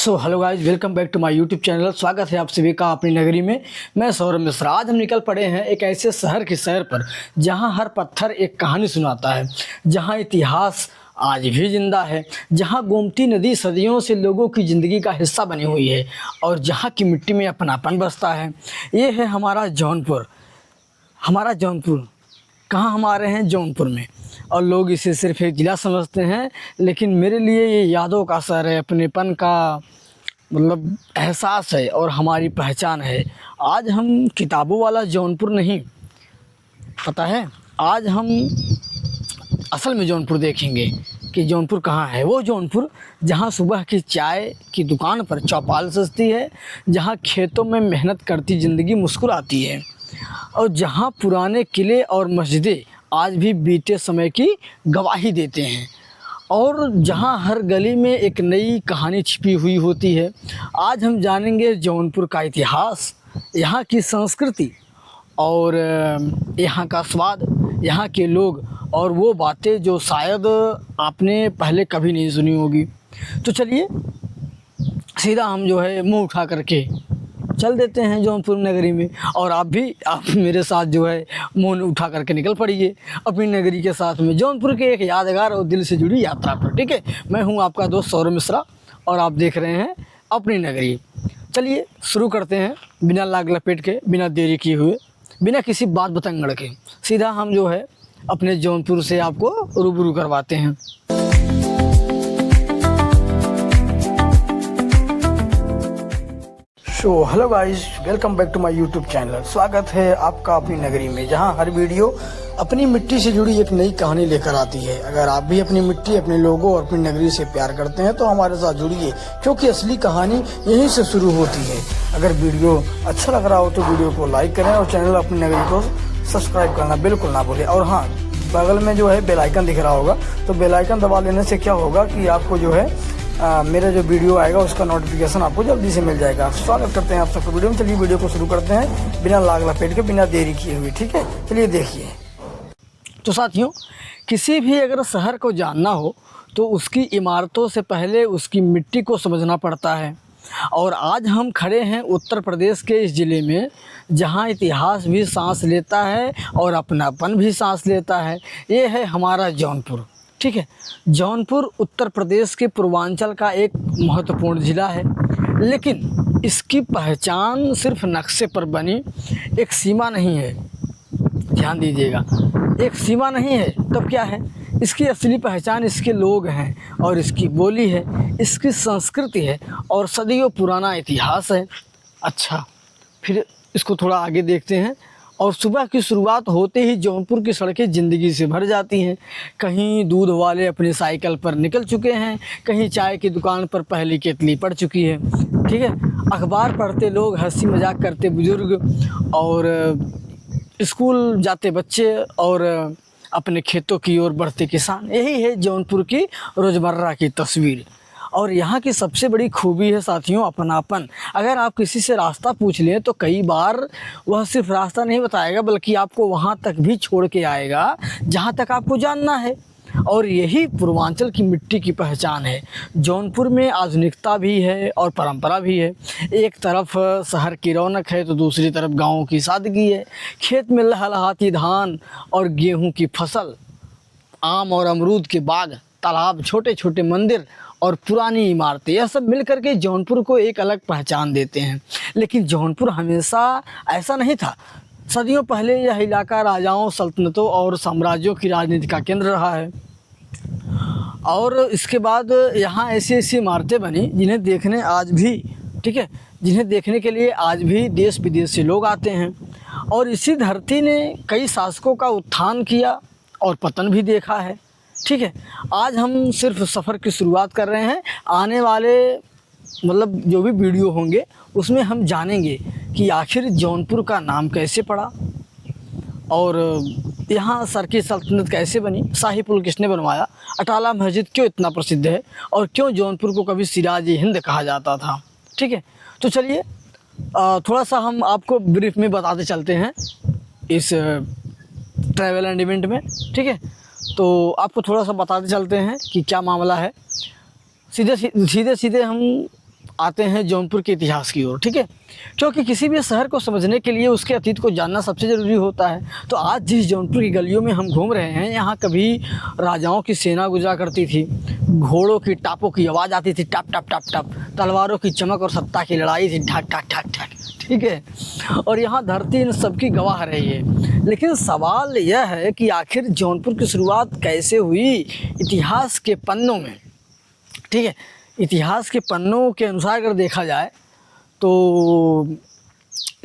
Hello guys, welcome back to my YouTube channel. स्वागत है आप सभी का अपनी नगरी में। मैं सौरभ मिश्रा। आज हम निकल पड़े हैं एक ऐसे शहर की सैर पर जहां हर पत्थर एक कहानी सुनाता है, जहां इतिहास आज भी जिंदा है, जहां गोमती नदी सदियों से लोगों की ज़िंदगी का हिस्सा बनी हुई है और जहां की मिट्टी में अपनापन बसता है। ये है हमारा जौनपुर। कहाँ हम आ रहे हैं? जौनपुर में। और लोग इसे सिर्फ एक ज़िला समझते हैं, लेकिन मेरे लिए ये यादों का शहर है, अपनेपन का मतलब एहसास है और हमारी पहचान है। आज हम किताबों वाला जौनपुर नहीं, पता है, आज हम असल में जौनपुर देखेंगे कि जौनपुर कहाँ है। वो जौनपुर जहाँ सुबह की चाय की दुकान पर चौपाल सजती है, जहाँ खेतों में मेहनत करती ज़िंदगी मुस्कुराती है और जहाँ पुराने किले और मस्जिदें आज भी बीते समय की गवाही देते हैं और जहाँ हर गली में एक नई कहानी छिपी हुई होती है। आज हम जानेंगे जौनपुर का इतिहास, यहाँ की संस्कृति और यहाँ का स्वाद, यहाँ के लोग और वो बातें जो शायद आपने पहले कभी नहीं सुनी होगी। तो चलिए सीधा हम जो है मुँह उठा करके चल देते हैं जौनपुर नगरी में। और आप मेरे साथ जो है मुँह उठा करके निकल पड़िए अपनी नगरी के साथ में, जौनपुर के एक यादगार और दिल से जुड़ी यात्रा पर। ठीक है, मैं हूं आपका दोस्त सौरभ मिश्रा और आप देख रहे हैं अपनी नगरी। चलिए शुरू करते हैं बिना लाग लपेट के, बिना देरी किए हुए, बिना किसी बात बतंगड़ के। सीधा हम जो है अपने जौनपुर से आपको रूबरू करवाते हैं। Hello guys, welcome back to my YouTube channel. स्वागत है आपका अपनी नगरी में, जहां हर वीडियो अपनी मिट्टी से जुड़ी एक नई कहानी लेकर आती है। अगर आप भी अपनी मिट्टी, अपने लोगों और अपनी नगरी से प्यार करते हैं तो हमारे साथ जुड़िए, क्योंकि असली कहानी यहीं से शुरू होती है। अगर वीडियो अच्छा लग रहा हो तो वीडियो को लाइक करें और चैनल अपनी नगरी को सब्सक्राइब करना बिल्कुल ना भूलें। और हाँ, बगल में जो है बेल आइकन दिख रहा होगा, तो बेल आइकन दबा लेने से क्या होगा कि आपको जो है मेरा जो वीडियो आएगा उसका नोटिफिकेशन आपको जल्दी से मिल जाएगा। स्वागत करते हैं आप सबको वीडियो में। चलिए वीडियो को शुरू करते हैं बिना लाग लपेट के, बिना देरी किए हुए। ठीक है, चलिए देखिए। तो साथियों, किसी भी अगर शहर को जानना हो तो उसकी इमारतों से पहले उसकी मिट्टी को समझना पड़ता है। और आज हम खड़े हैं उत्तर प्रदेश के इस ज़िले में, जहां इतिहास भी सांस लेता है और अपनापन भी सांस लेता है। ये है हमारा जौनपुर। ठीक है, जौनपुर उत्तर प्रदेश के पूर्वांचल का एक महत्वपूर्ण ज़िला है, लेकिन इसकी पहचान सिर्फ नक्शे पर बनी एक सीमा नहीं है। ध्यान दीजिएगा, एक सीमा नहीं है, तब क्या है? इसकी असली पहचान इसके लोग हैं और इसकी बोली है, इसकी संस्कृति है और सदियों पुराना इतिहास है। अच्छा, फिर इसको थोड़ा आगे देखते हैं। और सुबह की शुरुआत होते ही जौनपुर की सड़कें ज़िंदगी से भर जाती हैं। कहीं दूध वाले अपनी साइकिल पर निकल चुके हैं, कहीं चाय की दुकान पर पहली केतली पड़ चुकी है। ठीक है, अखबार पढ़ते लोग, हंसी मजाक करते बुजुर्ग और स्कूल जाते बच्चे और अपने खेतों की ओर बढ़ते किसान। यही है जौनपुर की रोज़मर्रा की तस्वीर। और यहाँ की सबसे बड़ी खूबी है साथियों, अपनापन। अगर आप किसी से रास्ता पूछ लें तो कई बार वह सिर्फ रास्ता नहीं बताएगा, बल्कि आपको वहाँ तक भी छोड़ के आएगा जहाँ तक आपको जानना है। और यही पूर्वांचल की मिट्टी की पहचान है। जौनपुर में आधुनिकता भी है और परंपरा भी है। एक तरफ शहर की रौनक है तो दूसरी तरफ गाँव की सादगी है। खेत में लहलहाती धान और गेहूँ की फसल, आम और अमरूद के बाग, तालाब, छोटे छोटे मंदिर और पुरानी इमारतें, यह सब मिलकर के जौनपुर को एक अलग पहचान देते हैं। लेकिन जौनपुर हमेशा ऐसा नहीं था। सदियों पहले यह इलाका राजाओं, सल्तनतों और साम्राज्यों की राजनीति का केंद्र रहा है। और इसके बाद यहाँ ऐसी ऐसी इमारतें बनी जिन्हें देखने आज भी, ठीक है, जिन्हें देखने के लिए आज भी देश विदेश से लोग आते हैं। और इसी धरती ने कई शासकों का उत्थान किया और पतन भी देखा है। ठीक है, आज हम सिर्फ सफ़र की शुरुआत कर रहे हैं। आने वाले मतलब जो भी वीडियो होंगे उसमें हम जानेंगे कि आखिर जौनपुर का नाम कैसे पड़ा और यहाँ सर की सल्तनत कैसे बनी, शाही पुल किसने बनवाया, अटाला मस्जिद क्यों इतना प्रसिद्ध है और क्यों जौनपुर को कभी सिराज हिंद कहा जाता था। ठीक है, तो चलिए थोड़ा सा हम आपको ब्रीफ में बताते चलते हैं इस ट्रैवल एंड इवेंट में। ठीक है, तो आपको थोड़ा सा बताते चलते हैं कि क्या मामला है। सीधे सीधे हम आते हैं जौनपुर के इतिहास की ओर, ठीक है। क्योंकि किसी भी शहर को समझने के लिए उसके अतीत को जानना सबसे ज़रूरी होता है। तो आज जिस जौनपुर की गलियों में हम घूम रहे हैं, यहाँ कभी राजाओं की सेना गुजरा करती थी, घोड़ों की टापों की आवाज़ आती थी, टप टप टप टप, तलवारों की चमक और सत्ता की लड़ाई थी, ढक ढक ढक ढक, ठीक है। और यहाँ धरती इन सबकी गवाह रही है। लेकिन सवाल यह है कि आखिर जौनपुर की शुरुआत कैसे हुई इतिहास के पन्नों में, ठीक है। इतिहास के पन्नों के अनुसार अगर देखा जाए तो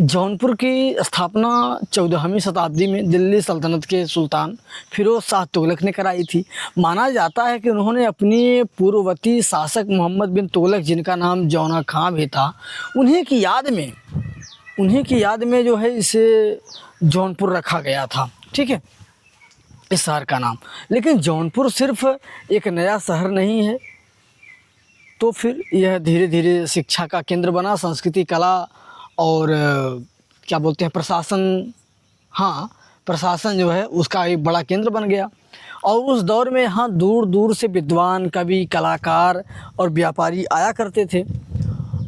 जौनपुर की स्थापना 14वीं शताब्दी में दिल्ली सल्तनत के सुल्तान फिरोज़ शाह तुगलक ने कराई थी। माना जाता है कि उन्होंने अपनी पूर्ववर्ती शासक मोहम्मद बिन तुगलक, जिनका नाम जौना खां भी था, उन्हीं की याद में जो है इसे जौनपुर रखा गया था, ठीक है, इस शहर का नाम। लेकिन जौनपुर सिर्फ एक नया शहर नहीं है, तो फिर यह धीरे धीरे शिक्षा का केंद्र बना, संस्कृति, कला और क्या बोलते हैं प्रशासन, हाँ प्रशासन जो है उसका एक बड़ा केंद्र बन गया। और उस दौर में यहाँ दूर दूर से विद्वान, कवि, कलाकार और व्यापारी आया करते थे।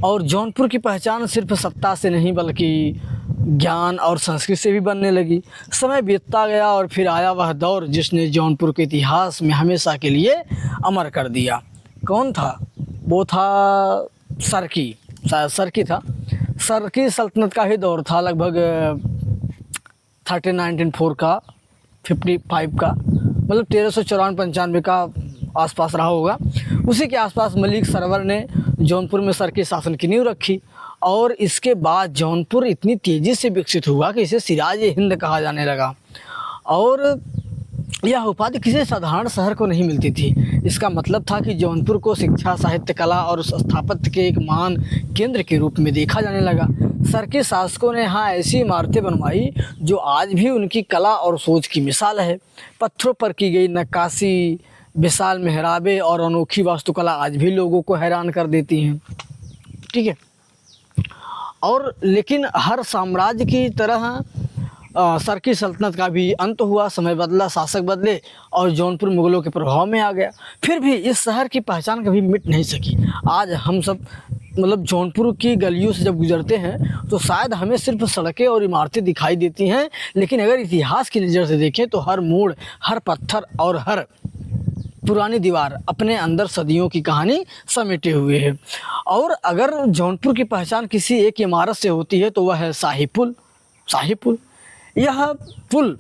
और जौनपुर की पहचान सिर्फ सत्ता से नहीं बल्कि ज्ञान और संस्कृति से भी बनने लगी। समय बीतता गया और फिर आया वह दौर जिसने जौनपुर के इतिहास में हमेशा के लिए अमर कर दिया। कौन था वो? था सरकी था। सरकी सल्तनत का ही दौर था, लगभग 1394 का, 55 का, मतलब 1394-95 का आसपास रहा होगा। उसी के आसपास मलिक सरवर ने जौनपुर में सरकी शासन की नींव रखी। और इसके बाद जौनपुर इतनी तेज़ी से विकसित हुआ कि इसे सिराज हिंद कहा जाने लगा। और यह उपाधि किसी साधारण शहर को नहीं मिलती थी। इसका मतलब था कि जौनपुर को शिक्षा, साहित्य, कला और स्थापत्य के एक महान केंद्र के रूप में देखा जाने लगा। सरकी शासकों ने यहाँ ऐसी इमारतें बनवाई जो आज भी उनकी कला और सोच की मिसाल है। पत्थरों पर की गई नक्काशी, विशाल मेहराबें और अनोखी वास्तुकला आज भी लोगों को हैरान कर देती हैं, ठीक है। और लेकिन हर साम्राज्य की तरह सरकी सल्तनत का भी अंत हुआ। समय बदला, शासक बदले और जौनपुर मुग़लों के प्रभाव में आ गया। फिर भी इस शहर की पहचान कभी मिट नहीं सकी। आज हम सब मतलब जौनपुर की गलियों से जब गुजरते हैं तो शायद हमें सिर्फ सड़कें और इमारतें दिखाई देती हैं, लेकिन अगर इतिहास की नज़र से देखें तो हर मोड़, हर पत्थर और हर पुरानी दीवार अपने अंदर सदियों की कहानी समेटे हुए है। और अगर जौनपुर की पहचान किसी एक इमारत से होती है तो वह है शाही पुल। यह पुल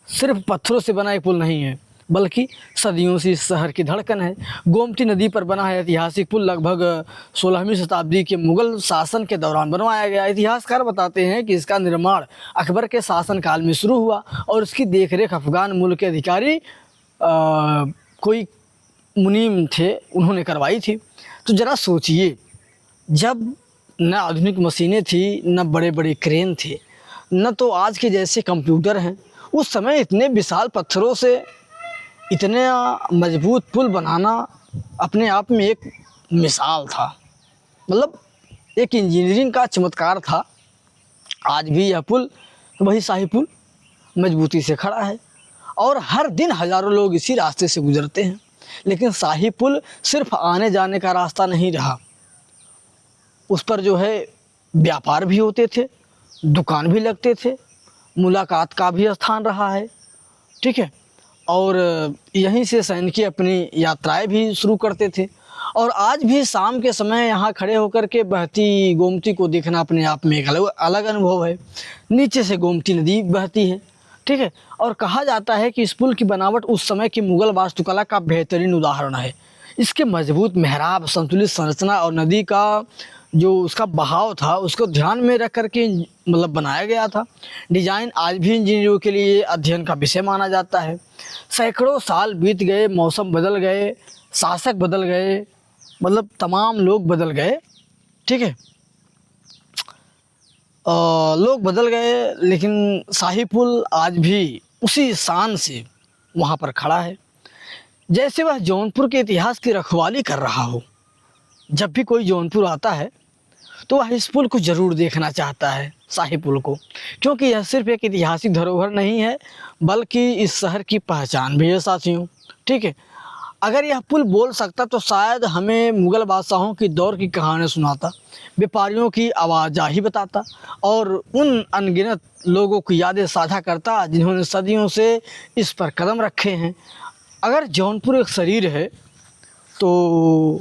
सिर्फ पत्थरों से बना एक पुल नहीं है, बल्कि सदियों से इस शहर की धड़कन है। गोमती नदी पर बना है ऐतिहासिक पुल लगभग 16वीं शताब्दी के मुग़ल शासन के दौरान बनवाया गया। इतिहासकार बताते हैं कि इसका निर्माण अकबर के शासनकाल में शुरू हुआ और इसकी देखरेख अफ़गान मूल के अधिकारी कोई मुनीम थे, उन्होंने करवाई थी। तो ज़रा सोचिए, जब न आधुनिक मशीनें थी, न बड़े बड़े क्रेन थे, न तो आज के जैसे कंप्यूटर हैं, उस समय इतने विशाल पत्थरों से इतने मजबूत पुल बनाना अपने आप में एक मिसाल था, मतलब एक इंजीनियरिंग का चमत्कार था। आज भी यह पुल, वही शाही पुल, मजबूती से खड़ा है और हर दिन हज़ारों लोग इसी रास्ते से गुजरते हैं। लेकिन शाही पुल सिर्फ आने जाने का रास्ता नहीं रहा, उस पर जो है व्यापार भी होते थे, दुकान भी लगते थे, मुलाकात का भी स्थान रहा है, ठीक है। और यहीं से सैनिक अपनी यात्राएं भी शुरू करते थे। और आज भी शाम के समय यहाँ खड़े होकर के बहती गोमती को देखना अपने आप में एक अलग अनुभव है। नीचे से गोमती नदी बहती है, ठीक है। और कहा जाता है कि इस पुल की बनावट उस समय की मुग़ल वास्तुकला का बेहतरीन उदाहरण है। इसके मजबूत मेहराब, संतुलित संरचना और नदी का जो उसका बहाव था उसको ध्यान में रख कर के मतलब बनाया गया था। डिज़ाइन आज भी इंजीनियरों के लिए अध्ययन का विषय माना जाता है। सैकड़ों साल बीत गए, मौसम बदल गए, शासक बदल गए, मतलब तमाम लोग बदल गए, ठीक है, लोग बदल गए, लेकिन शाही पुल आज भी उसी शान से वहाँ पर खड़ा है, जैसे वह जौनपुर के इतिहास की रखवाली कर रहा हो। जब भी कोई जौनपुर आता है तो वह इस पुल को ज़रूर देखना चाहता है, शाही पुल को, क्योंकि यह सिर्फ एक ऐतिहासिक धरोहर नहीं है बल्कि इस शहर की पहचान भी है साथियों, ठीक है। अगर यह पुल बोल सकता तो शायद हमें मुग़ल बादशाहों की दौर की कहानी सुनाता, व्यापारियों की आवाजाही बताता और उन अनगिनत लोगों की यादें साझा करता जिन्होंने सदियों से इस पर कदम रखे हैं। अगर जौनपुर एक शरीर है तो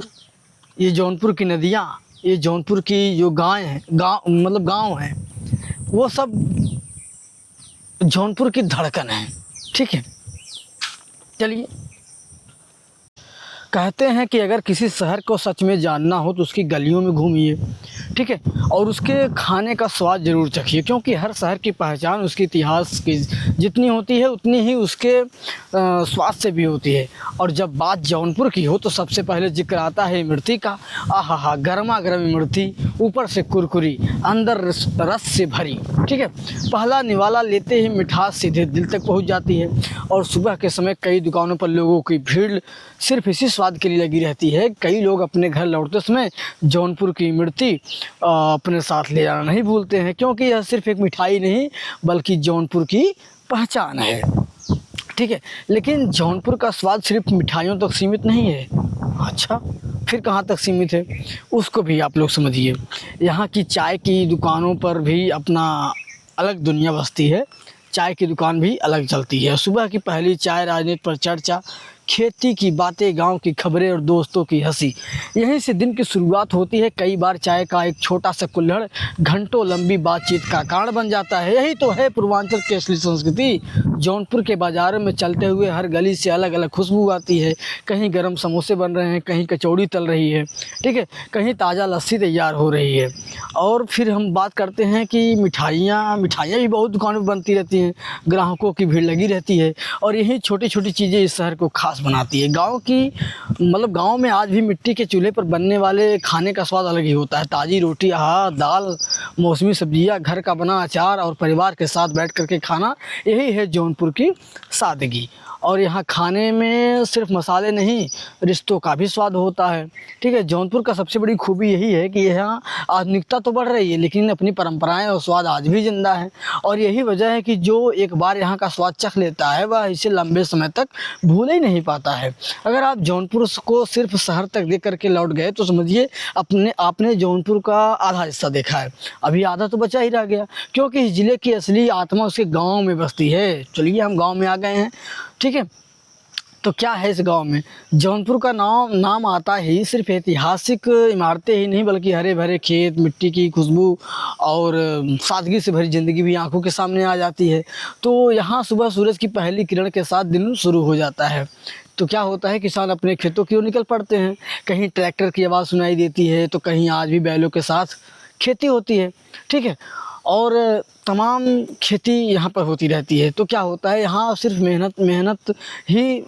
ये जौनपुर की नदियाँ, ये जौनपुर की जो गाँव हैं, वो सब जौनपुर की धड़कन है। ठीक है, चलिए। कहते हैं कि अगर किसी शहर को सच में जानना हो तो उसकी गलियों में घूमिए, ठीक है, और उसके खाने का स्वाद ज़रूर चखिए, क्योंकि हर शहर की पहचान उसके इतिहास की जितनी होती है उतनी ही उसके स्वाद से भी होती है। और जब बात जौनपुर की हो तो सबसे पहले जिक्र आता है इमरती का। आहा, गर्मा गर्म इमरती, ऊपर से कुरकुरी, अंदर रस से भरी। ठीक है, पहला निवाला लेते ही मिठास सीधे दिल तक पहुंच जाती है। और सुबह के समय कई दुकानों पर लोगों की भीड़ सिर्फ इसी स्वाद के लिए लगी रहती है। कई लोग अपने घर लौटते समय जौनपुर की इमरती अपने साथ ले जाना नहीं भूलते हैं, क्योंकि यह सिर्फ एक मिठाई नहीं बल्कि जौनपुर की पहचान है। ठीक है, लेकिन जौनपुर का स्वाद सिर्फ मिठाइयों तक सीमित नहीं है। अच्छा, फिर कहाँ तक सीमित है उसको भी आप लोग समझिए। यहाँ की चाय की दुकानों पर भी अपना अलग दुनिया बसती है। चाय की दुकान भी अलग चलती है। सुबह की पहली चाय, राजनीति पर चर्चा, खेती की बातें, गांव की खबरें और दोस्तों की हंसी, यहीं से दिन की शुरुआत होती है। कई बार चाय का एक छोटा सा कुल्हड़ घंटों लंबी बातचीत का कारण बन जाता है। यही तो है पूर्वांचल की असली संस्कृति। जौनपुर के बाज़ारों में चलते हुए हर गली से अलग अलग खुशबू आती है। कहीं गर्म समोसे बन रहे हैं, कहीं कचौड़ी तल रही है, ठीक है, कहीं ताज़ा लस्सी तैयार हो रही है। और फिर हम बात करते हैं कि मिठाइयाँ भी बहुत दुकानों पर बनती रहती हैं, ग्राहकों की भीड़ लगी रहती है। और यही छोटी छोटी चीज़ें इस शहर को खास बनाती है। गांव में आज भी मिट्टी के चूल्हे पर बनने वाले खाने का स्वाद अलग ही होता है। ताज़ी रोटी, दाल, मौसमी सब्जियां, घर का बना अचार और परिवार के साथ बैठ कर के खाना, यही है जौनपुर की सादगी। और यहाँ खाने में सिर्फ मसाले नहीं, रिश्तों का भी स्वाद होता है। ठीक है, जौनपुर का सबसे बड़ी खूबी यही है कि यहाँ आधुनिकता तो बढ़ रही है लेकिन अपनी परंपराएं और स्वाद आज भी जिंदा है। और यही वजह है कि जो एक बार यहाँ का स्वाद चख लेता है वह इसे लंबे समय तक भूल ही नहीं पाता है। अगर आप जौनपुर को सिर्फ शहर तक देख करके लौट गए तो समझिए आपने जौनपुर का आधा हिस्सा देखा है, अभी आधा तो बचा ही रह गया, क्योंकि इस ज़िले की असली आत्मा उसके गाँव में बसती है। चलिए, हम गाँव में आ गए हैं। ठीक है, तो क्या है इस गांव में? जौनपुर का नाम आता ही सिर्फ ऐतिहासिक इमारतें ही नहीं बल्कि हरे भरे खेत, मिट्टी की खुशबू और सादगी से भरी ज़िंदगी भी आंखों के सामने आ जाती है। तो यहाँ सुबह सूरज की पहली किरण के साथ दिन शुरू हो जाता है। तो क्या होता है, किसान अपने खेतों की ओर निकल पड़ते हैं। कहीं ट्रैक्टर की आवाज़ सुनाई देती है तो कहीं आज भी बैलों के साथ खेती होती है। ठीक है, और तमाम खेती यहाँ पर होती रहती है। तो क्या होता है, यहाँ सिर्फ मेहनत ही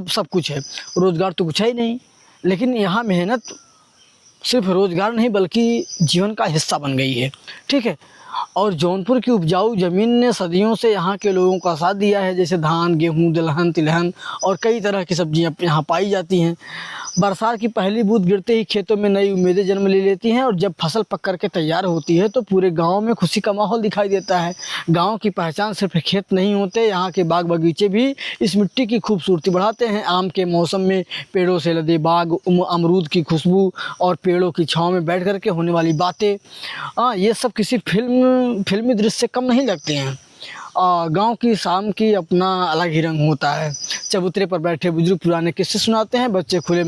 सब कुछ है, रोज़गार तो कुछ है ही नहीं। लेकिन यहाँ मेहनत सिर्फ रोज़गार नहीं बल्कि जीवन का हिस्सा बन गई है। ठीक है, और जौनपुर की उपजाऊ ज़मीन ने सदियों से यहाँ के लोगों का साथ दिया है। जैसे धान, गेहूँ, दलहन, तिलहन और कई तरह की सब्जियाँ यहाँ पाई जाती हैं। बरसात की पहली बूंद गिरते ही खेतों में नई उम्मीदें जन्म ले लेती हैं और जब फसल पक कर के तैयार होती है तो पूरे गांव में खुशी का माहौल दिखाई देता है। गांव की पहचान सिर्फ खेत नहीं होते, यहाँ के बाग बगीचे भी इस मिट्टी की खूबसूरती बढ़ाते हैं। आम के मौसम में पेड़ों से लदे बाग, अमरूद की खुशबू और पेड़ों की छाँव में बैठ कर के होने वाली बातें, ये सब किसी फिल्मी दृश्य से कम नहीं लगते हैं। गांव की शाम की अपना अलग ही रंग होता है। चबूतरे पर बैठे बुजुर्ग पुराने किस्से सुनाते हैं, बच्चे खुले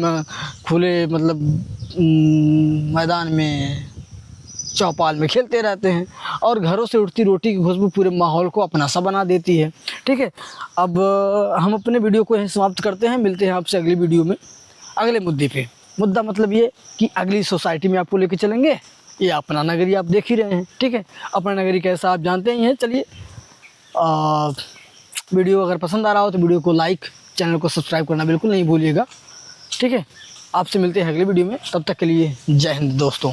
मैदान में चौपाल में खेलते रहते हैं और घरों से उठती रोटी की खुशबू पूरे माहौल को अपना सा बना देती है। ठीक है, अब हम अपने वीडियो को यहीं समाप्त करते हैं। मिलते हैं आपसे अगली वीडियो में अगले मुद्दे पे। मुद्दा मतलब ये कि अगली सोसाइटी में आपको लेके चलेंगे। ये अपना नगरी आप देख ही रहे हैं। ठीक है, अपना नगरी कैसा आप जानते ही हैं। चलिए, वीडियो अगर पसंद आ रहा हो तो वीडियो को लाइक, चैनल को सब्सक्राइब करना बिल्कुल नहीं भूलिएगा। ठीक है, आपसे मिलते हैं अगले वीडियो में, तब तक के लिए जय हिंद दोस्तों।